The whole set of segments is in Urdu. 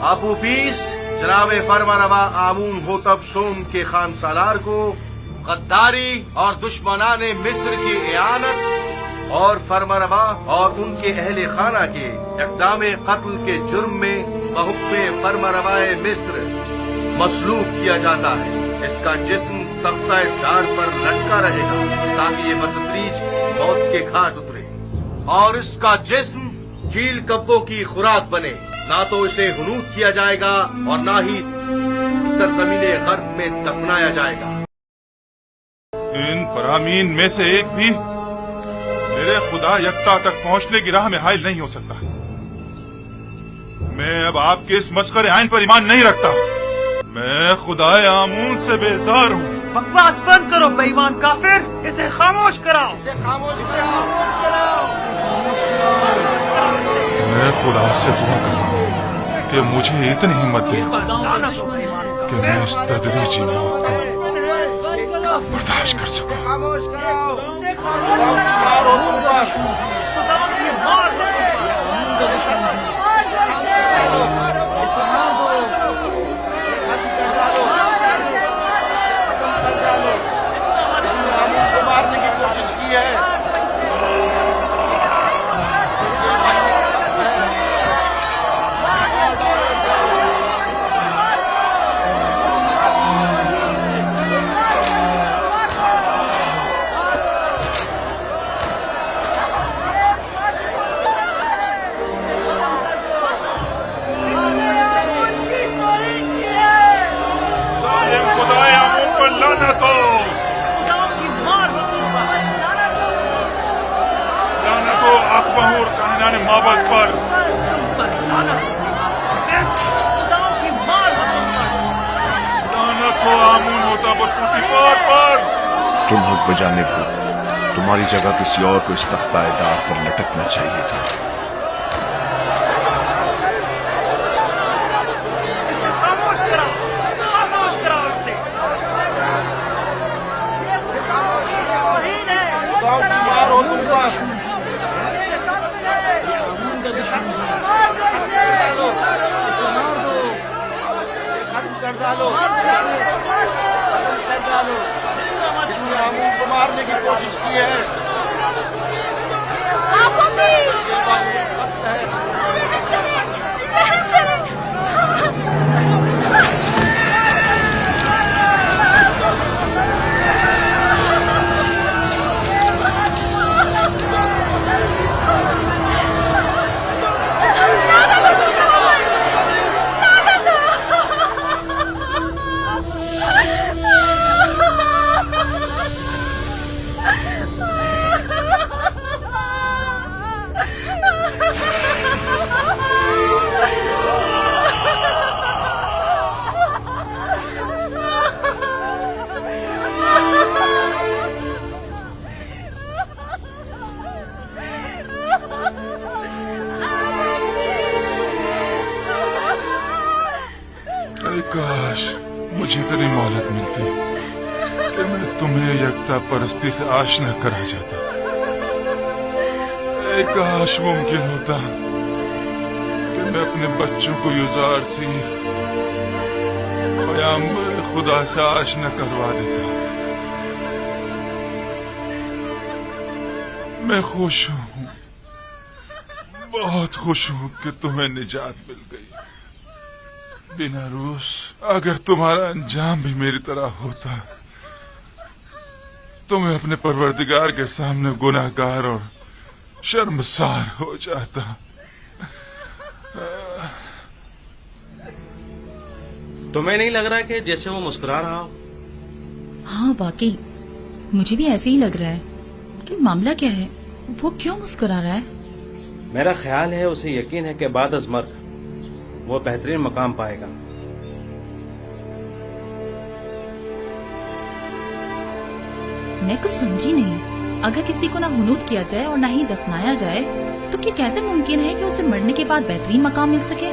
ابو بیس جناب فرمانروا آمون ہوتب سوم کے خان سالار کو غداری اور دشمنان مصر کی اعانت اور فرمانروا اور ان کے اہل خانہ کے اقدام قتل کے جرم میں بحکم فرمانروا مصر مسلوب کیا جاتا ہے۔ اس کا جسم تختہ دار پر لٹکا رہے گا تاکہ یہ بتدریج موت کے گھاٹ اترے، اور اس کا جسم چیل کبوں کی خوراک بنے۔ نہ تو اسے حنوط کیا جائے گا اور نہ ہی سرزمین غرب میں دفنایا جائے گا۔ ان فرامین میں سے ایک بھی میرے خدا یکتا تک پہنچنے کی راہ میں حائل نہیں ہو سکتا۔ میں اب آپ کے اس مسخرے آئین پر ایمان نہیں رکھتا۔ میں خدا آمون سے بیزار ہوں۔ بکواس بند کرو بے ایمان کافر، اسے خاموش کراؤ، اسے خاموش کراؤ۔ میں خدا سے دعا کرتا ہوں کہ مجھے اتنی ہمت دے کہ میں اس تدریجی موت کو برداشت کر سکوں۔ مارنے کی کوشش کی ہے۔ مابد پر لعنت ہو آمون ہوتا پوتیفار پر۔ تم حق بجانب ہو، تمہاری جگہ کسی اور کو اس تختہ دار پر لٹکنا چاہیے تھا۔ مارنے کی کوشش کی ہے۔ کاش مجھے اتنی مہلت ملتی کہ میں تمہیں یکتا پرستی سے آشنا کرا جاتا۔ اے کاش ممکن ہوتا کہ میں اپنے بچوں کو یزار سی پیغمبر خدا سے آشنا کروا دیتا۔ میں خوش ہوں، بہت خوش ہوں کہ تمہیں نجات مل گئی۔ بنا روس اگر تمہارا انجام بھی میری طرح ہوتا تو میں اپنے پروردگار کے سامنے گناہگار اور شرمسار ہو جاتا۔ تمہیں نہیں لگ رہا کہ جیسے وہ مسکرا رہا ہو؟ ہاں واقعی مجھے بھی ایسے ہی لگ رہا ہے کہ معاملہ کیا ہے، وہ کیوں مسکرا رہا ہے؟ میرا خیال ہے اسے یقین ہے کہ بعد از مرگ وہ بہترین مقام پائے گا۔ میں کچھ سمجھی نہیں، اگر کسی کو نہ حنوط کیا جائے اور نہ ہی دفنایا جائے تو کیا کیسے ممکن ہے کہ اسے مرنے کے بعد بہترین مقام مل سکے؟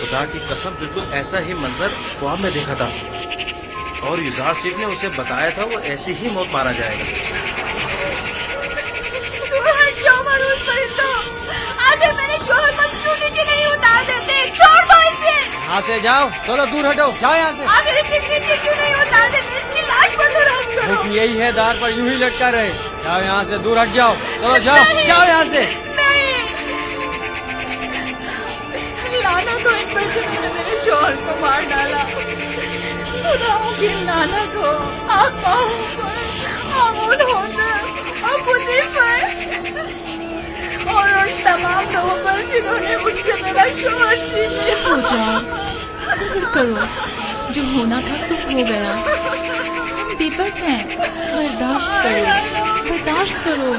خدا کی قسم بالکل ایسا ہی منظر خواب میں دیکھا تھا، اور یوزار شیخ نے اسے بتایا تھا وہ ایسی ہی موت مارا جائے گا۔ آگے میرے شوہر کو کیوں نیچے نہیں اتار دیتے؟ چھوڑ دو اسے۔ یہاں سے جاؤ، چلو دور ہٹو، جاؤ یہاں سے۔ آگے اسے نیچے کیوں نہیں اتار دیتے؟ اس کی لاش کو دور ہٹ کرو۔ حکم یہی ہے، دار پر یوں ہی لٹکا رہے۔ جاؤ یہاں سے، دور ہٹ جاؤ، چلو جاؤ، جاؤ یہاں سے۔ لعنت ہو ان پر جنہوں نے میرے شوہر کو مار ڈالا۔ خداؤں کی لعنت ہو آپ ماہوں پر، آمود ہوتا اور بدی پر، اور ان تمام لوگوں پر جنہوں نے مجھ سے میرا شوہر چھین لیا۔ ہو جاؤ، صبر کرو، جو ہونا تھا سب ہو گیا، ہم بے بس ہیں، برداشت کرو، برداشت کرو۔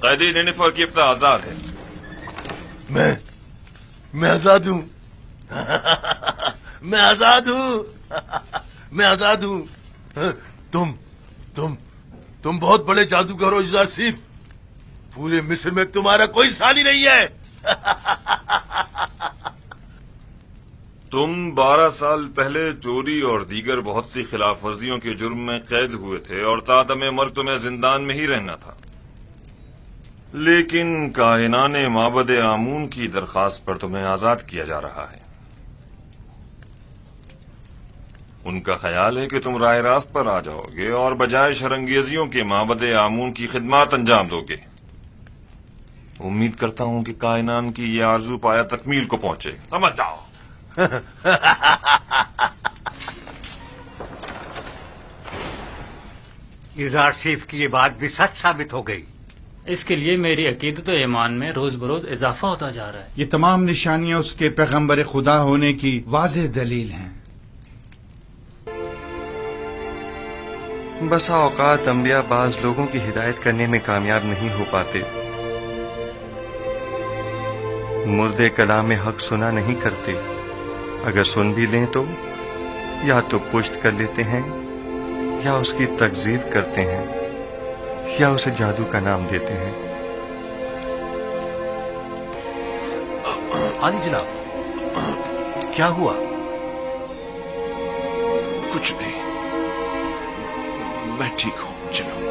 قیدی نینیفر کی ابتدا آزاد ہے۔ میں آزاد ہوں، میں آزاد ہوں، میں آزاد ہوں۔ تم بہت بڑے جادوگر ہو یوزار شیخ، پورے مصر میں تمہارا کوئی ثانی نہیں ہے۔ تم 12 سال پہلے چوری اور دیگر بہت سی خلاف ورزیوں کے جرم میں قید ہوئے تھے اور تادم مرگ تمہیں زندان میں ہی رہنا تھا، لیکن کاہنان معبد آمون کی درخواست پر تمہیں آزاد کیا جا رہا ہے۔ ان کا خیال ہے کہ تم راہ راست پر آ جاؤ گے اور بجائے شرنگیزیوں کے معبد آمون کی خدمات انجام دو گے۔ امید کرتا ہوں کہ کائنان کی یہ آرزو پایا تکمیل کو پہنچے، سمجھ جاؤ۔ یوزار شیخ کی یہ بات بھی سچ ثابت ہو گئی۔ اس کے لیے میری عقیدت و ایمان میں روز بروز اضافہ ہوتا جا رہا ہے۔ یہ تمام نشانیاں اس کے پیغمبر خدا ہونے کی واضح دلیل ہیں۔ بسا اوقات انبیاء بعض لوگوں کی ہدایت کرنے میں کامیاب نہیں ہو پاتے، مردے کلام حق سنا نہیں کرتے، اگر سن بھی لیں تو یا تو پشت کر لیتے ہیں یا اس کی تکذیب کرتے ہیں یا اسے جادو کا نام دیتے ہیں۔ عالی جناب، کیا ہوا؟ کچھ نہیں، میں ٹھیک ہوں جناب۔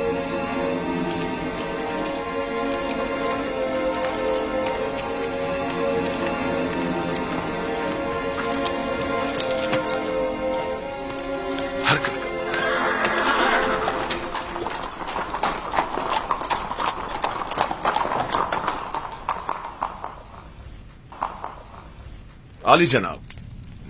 حرکت کرو۔ عالی جناب،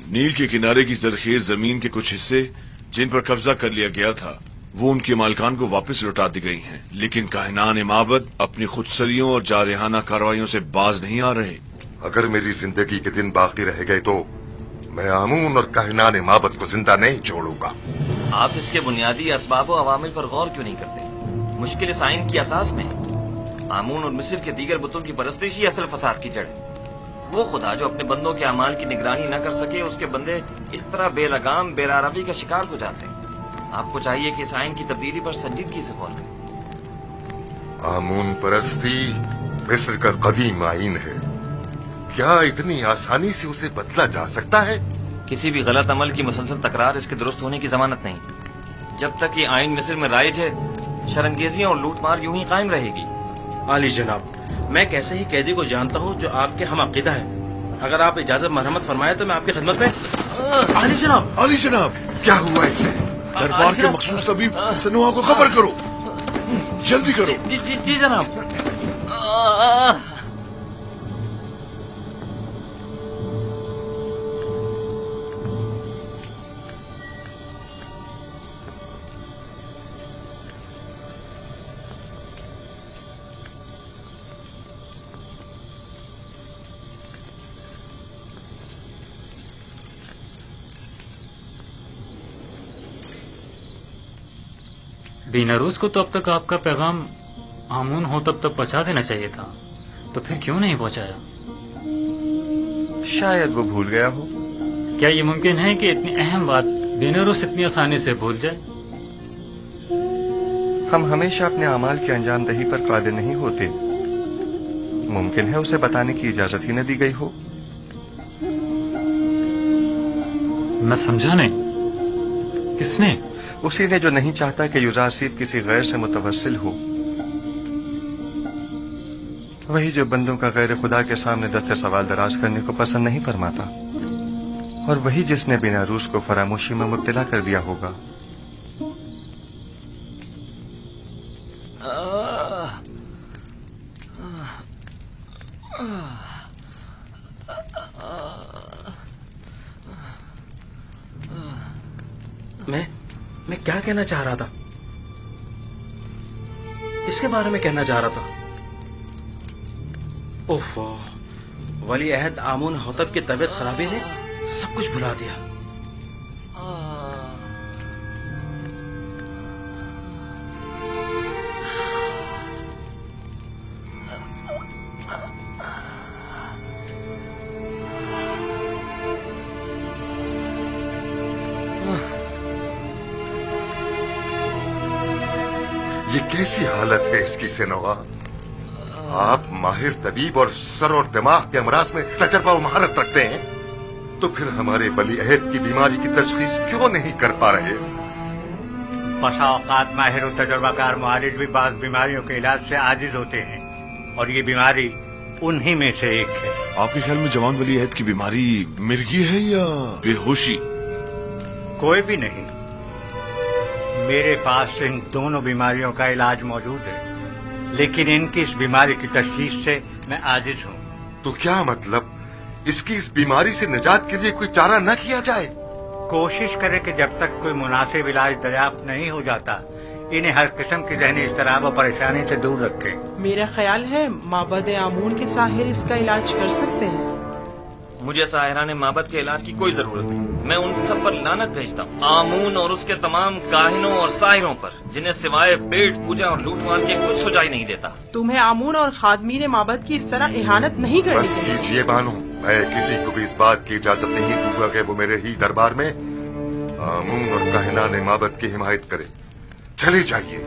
نیل کے کنارے کی زرخیز زمین کے کچھ حصے جن پر قبضہ کر لیا گیا تھا وہ ان کے مالکان کو واپس لوٹا دی گئی ہیں، لیکن کاہنان معبد اپنی خودسریوں اور جارحانہ کارروائیوں سے باز نہیں آ رہے۔ اگر میری زندگی کے دن باقی رہ گئے تو میں آمون اور کاہنان معبد کو زندہ نہیں چھوڑوں گا۔ آپ اس کے بنیادی اسباب و عوامل پر غور کیوں نہیں کرتے؟ مشکل اس آئین کی اساس میں ہے۔ آمون اور مصر کے دیگر بتوں کی پرستش ہی اصل فساد کی جڑ ہے۔ وہ خدا جو اپنے بندوں کے اعمال کی نگرانی نہ کر سکے، اس کے بندے اس طرح بے لگام بے روی کا شکار ہو جاتے ہیں۔ آپ کو چاہیے کہ اس آئین کی تبدیلی پر سنجیدگی سے غور کریں۔ آمون پرستی مصر کا قدیم آئین ہے، کیا اتنی آسانی سے اسے بدلا جا سکتا ہے؟ کسی بھی غلط عمل کی مسلسل تکرار اس کے درست ہونے کی ضمانت نہیں۔ جب تک یہ آئین مصر میں رائج ہے، شرنگیزیاں اور لوٹ مار یوں ہی قائم رہے گی۔ عالی جناب، میں ایک ایسے ہی قیدی کو جانتا ہوں جو آپ کے ہم عقیدہ ہے۔ اگر آپ اجازت مرحمت فرمائے تو میں آپ کی خدمت میں۔ علی جناب، علی جناب، کیا ہوا اسے؟ دربار کے مخصوص طبیب سنوا کو خبر کرو، جلدی کرو۔ جی جناب۔ بیناروس کو تو اب تک آپ کا پیغام آمون ہو تب تک پہنچا دینا چاہیے تھا، تو پھر کیوں نہیں پہنچایا؟ شاید وہ بھول گیا ہو۔ کیا یہ ممکن ہے کہ اتنی اہم بات بیناروس اتنی آسانی سے بھول جائے؟ ہم ہمیشہ اپنے اعمال کی انجام دہی پر قادر نہیں ہوتے، ممکن ہے اسے بتانے کی اجازت ہی نہ دی گئی ہو۔ میں سمجھا نہیں، کس نے؟ اسی نے جو نہیں چاہتا کہ یوزاسیب کسی غیر سے متوسل ہو، وہی جو بندوں کا غیر خدا کے سامنے دست سوال دراز کرنے کو پسند نہیں فرماتا، اور وہی جس نے بیناروس کو فراموشی میں مبتلا کر دیا ہوگا۔ میں کیا کہنا چاہ رہا تھا؟ اس کے بارے میں کہنا چاہ رہا تھا۔ اوف، ولی عہد آمون حتب کی طبیعت خرابی نے سب کچھ بھلا دیا۔ یہ کیسی حالت ہے اس کی سنوا؟ آپ ماہر طبیب اور سر اور دماغ کے امراض میں تجربہ و مہارت رکھتے ہیں، تو پھر ہمارے ولی عہد کی بیماری کی تشخیص کیوں نہیں کر پا رہے؟ بسا اوقات ماہر و تجربہ کار معالج بھی بعض بیماریوں کے علاج سے عاجز ہوتے ہیں، اور یہ بیماری انہی میں سے ایک ہے۔ آپ کے خیال میں جوان ولی عہد کی بیماری مرگی ہے یا بے ہوشی؟ کوئی بھی نہیں، میرے پاس ان دونوں بیماریوں کا علاج موجود ہے، لیکن ان کی اس بیماری کی تشخیص سے میں عاجز ہوں۔ تو کیا مطلب اس کی اس بیماری سے نجات کے لیے کوئی چارہ نہ کیا جائے؟ کوشش کرے کہ جب تک کوئی مناسب علاج دریافت نہیں ہو جاتا انہیں ہر قسم کی ذہنی اضطراب و پریشانی سے دور رکھے۔ میرا خیال ہے معبد آمون کے ساحر اس کا علاج کر سکتے ہیں۔ مجھے ساحران معبد کے علاج کی کوئی ضرورت نہیں. میں ان سب پر لعنت بھیجتا ہوں، آمون اور اس کے تمام کاہنوں اور ساحروں پر، جنہیں سوائے پیٹ پوجا اور لوٹ مار کے کچھ سجائی نہیں دیتا. تمہیں آمون اور خادمین معبد کی اس طرح اہانت نہیں کرنی بس چاہیے. کیجیے بانو، میں کسی کو بھی اس بات کی اجازت نہیں دوں گا کہ وہ میرے ہی دربار میں آمون اور کاہنان معبد کی حمایت کرے. چلی جائیے.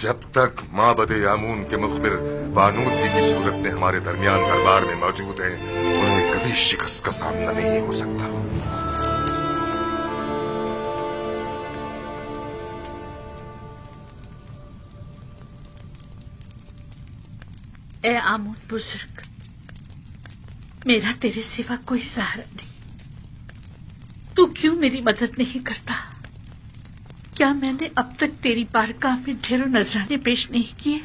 جب تک معبد آمون کے مخبر بانودگی کی صورت میں ہمارے درمیان دربار میں موجود ہیں، انہیں کبھی شکست کا سامنا نہیں ہو سکتا. اے آمون بزرگ، میرا تیرے سوا کوئی سہارا نہیں. تو کیوں میری مدد نہیں کرتا؟ کیا میں نے اب تک تیری بارگاہ میں ڈھیروں نذرانے پیش نہیں کیے؟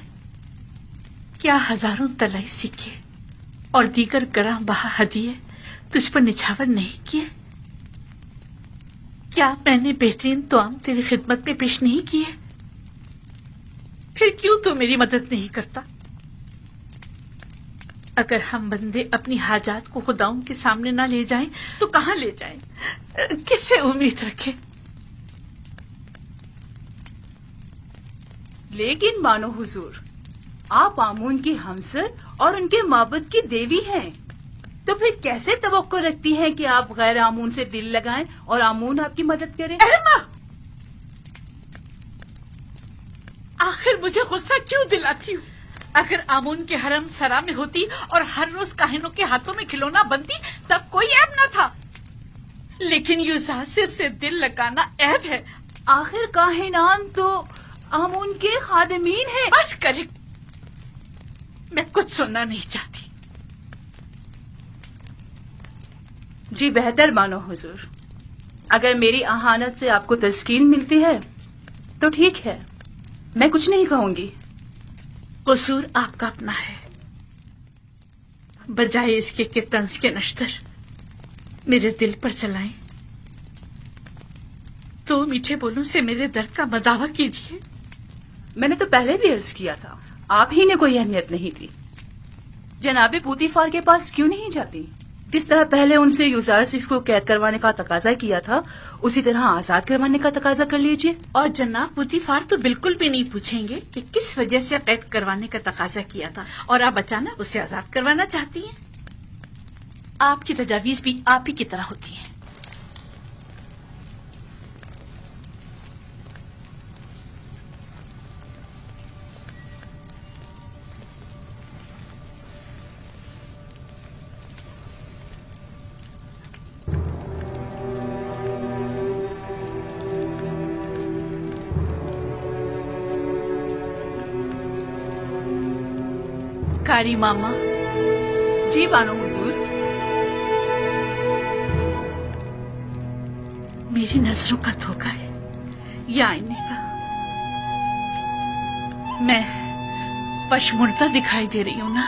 کیا ہزاروں طلائی سکے اور دیگر گراں بہا ہدیے تجھ پر نچھاور نہیں کیے؟ کیا میں نے بہترین توام تیری خدمت میں پیش نہیں کیے؟ پھر کیوں تو میری مدد نہیں کرتا؟ اگر ہم بندے اپنی حاجات کو خداؤں کے سامنے نہ لے جائیں تو کہاں لے جائیں؟ کس سے امید رکھیں؟ لیکن بانو حضور، آپ آمون کی ہمسر اور ان کے معبد کی دیوی ہیں، تو پھر کیسے توقع رکھتی ہیں کہ آپ غیر آمون سے دل لگائیں اور آمون آپ کی مدد کرے؟ آخر مجھے غصہ کیوں دلاتی ہوں؟ اگر آمون کے حرم سرا میں ہوتی اور ہر روز کاہنوں کے ہاتھوں میں کھلونا بنتی تب کوئی عیب نہ تھا، لیکن یوزاسر سے دل لگانا عیب ہے. آخر کاہنان تو آمون کے خادمین ہیں. بس کرے، میں کچھ سننا نہیں چاہتی. جی بہتر مانو حضور، اگر میری اہانت سے آپ کو تسکین ملتی ہے تو ٹھیک ہے، میں کچھ نہیں کہوں گی. قصور آپ کا اپنا ہے، بجائے اس کے کہ طنز کے نشتر میرے دل پر چلائیں تو میٹھے بولوں سے میرے درد کا مداوع کیجیے. میں نے تو پہلے بھی عرض کیا تھا، آپ ہی نے کوئی اہمیت نہیں دی. جناب پوتیفار کے پاس کیوں نہیں جاتی؟ جس طرح پہلے ان سے یوزارسف کو قید کروانے کا تقاضا کیا تھا، اسی طرح آزاد کروانے کا تقاضا کر لیجیے. اور جناب پوتیفار تو بالکل بھی نہیں پوچھیں گے کہ کس وجہ سے قید کروانے کا تقاضا کیا تھا اور آپ اچانک اسے آزاد کروانا چاہتی ہیں. آپ کی تجاویز بھی آپ ہی کی طرح ہوتی ہیں. کاری ماما. جی بانو حضور. میری نظروں کا دھوکہ ہے یا آئینے کا؟ میں پشمردہ دکھائی دے رہی ہوں نا؟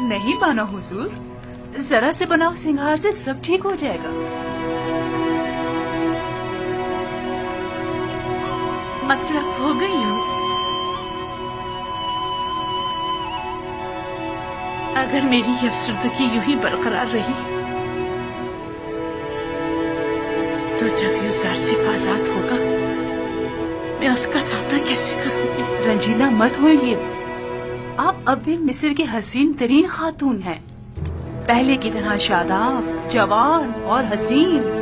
نہیں بانو حضور، ذرا سے بناؤ سنگھار سے سب ٹھیک ہو جائے گا. مطلب ہو گئی ہوں. اگر میری یہ افسردگی یوں ہی برقرار رہی تو جب یوزارسف آزاد ہوگا میں اس کا سامنا کیسے کروں گی؟ رنجیدہ مت ہوئیے، آپ اب بھی مصر کے حسین ترین خاتون ہیں، پہلے کی طرح شاداب، جوان اور حسین.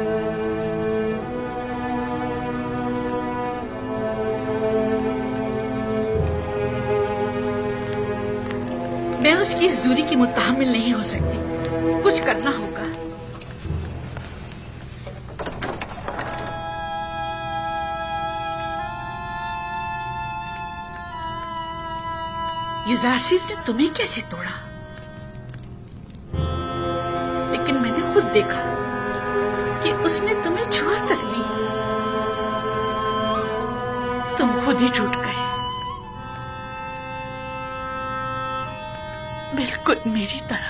میں اس کی اس دوری کی متحمل نہیں ہو سکتی. کچھ کرنا ہوگا. یوزارسف نے تمہیں کیسے توڑا؟ لیکن میں نے خود دیکھا کہ اس نے تمہیں چھوا تک لی. تم خود ہی ٹوٹ گئے، بالکل میری طرح.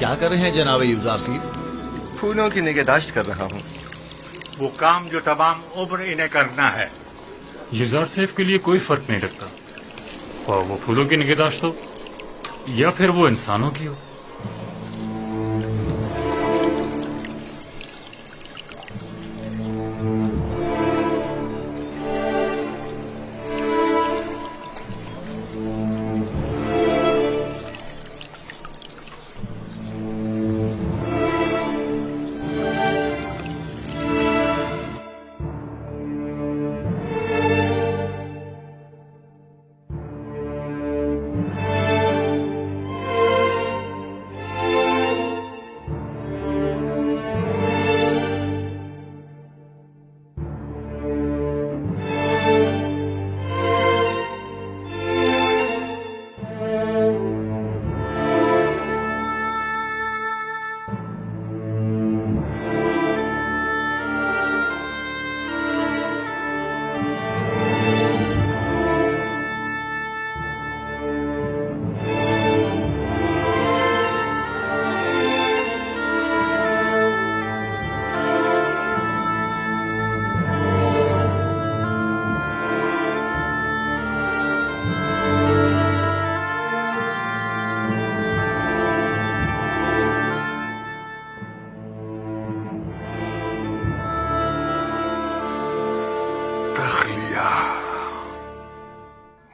کیا کر رہے ہیں جناب یوزار سیف؟ پھولوں کی نگہداشت کر رہا ہوں. وہ کام جو تمام عمر انہیں کرنا ہے. یوزار سیف کے لیے کوئی فرق نہیں رکھتا، اور وہ پھولوں کی نگہداشت ہو یا پھر وہ انسانوں کی ہو.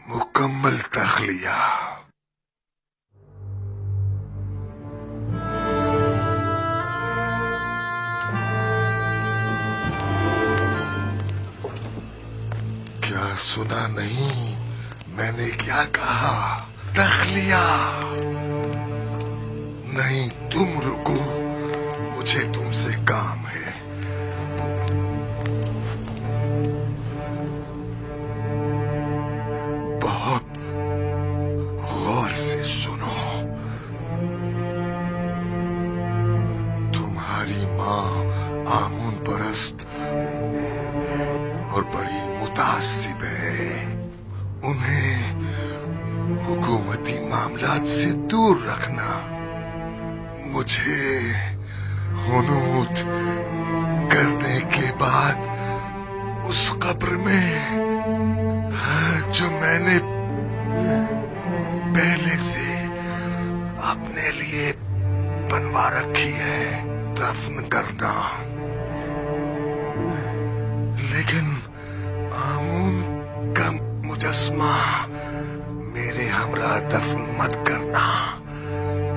مکمل تخلیہ. کیا سنا نہیں میں نے کیا کہا؟ تخلیہ. نہیں تم رکو، مجھے تم سے کام ہے. بہت غور سے سنو. تمہاری ماں آمون پرست اور بڑی متعصب ہے. انہیں حکومتی معاملات سے دور رکھنا. مجھے حنوط کرنے کے بعد اس قبر میں جو میں نے پہلے سے اپنے لیے بنوا رکھی ہے دفن کرنا. لیکن آمون کا مجسمہ میرے ہمراہ دفن مت کرنا،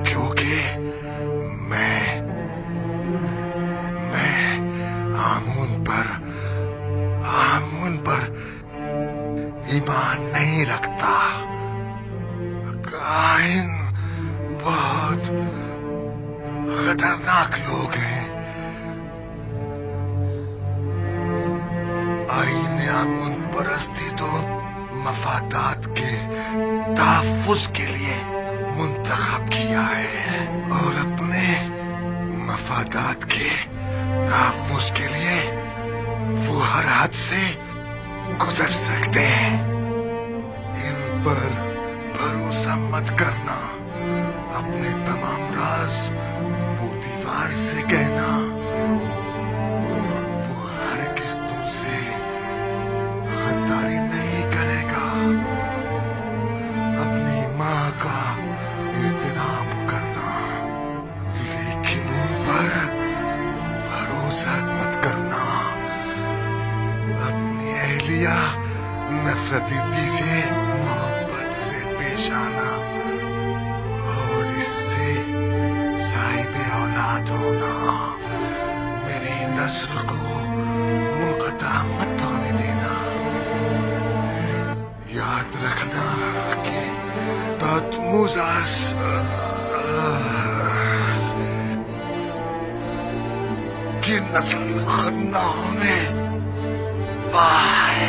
کیونکہ میں آمون پر ایمان نہیں رکھتا. کاہن بہت خطرناک لوگ ہیں. آئین آمون پرستی تو مفادات کے تحفظ کے لیے منتخب کیا ہے، اور اپنے مفادات کے تحفظ کے لیے وہ ہر حد سے گزر سکتے ہیں. ان پر بھروسہ مت کرنا. اپنے تمام راز پوتیوار سے کہنا. وہ ہرگز تم سے غداری نہیں کرے گا. اپنی ماں کا احترام کرنا، لیکن ان پر بھروسہ مت کرنا. اپنی اہلیہ نفرتی سے محبت سے پیش آنا، اور اس سے صاحب اولاد ہونا. میری نسل کو منقطع مت ہونے دینا. یاد رکھنا کہ تحتموزاس کی نسل ختم نہ ہونے پائے.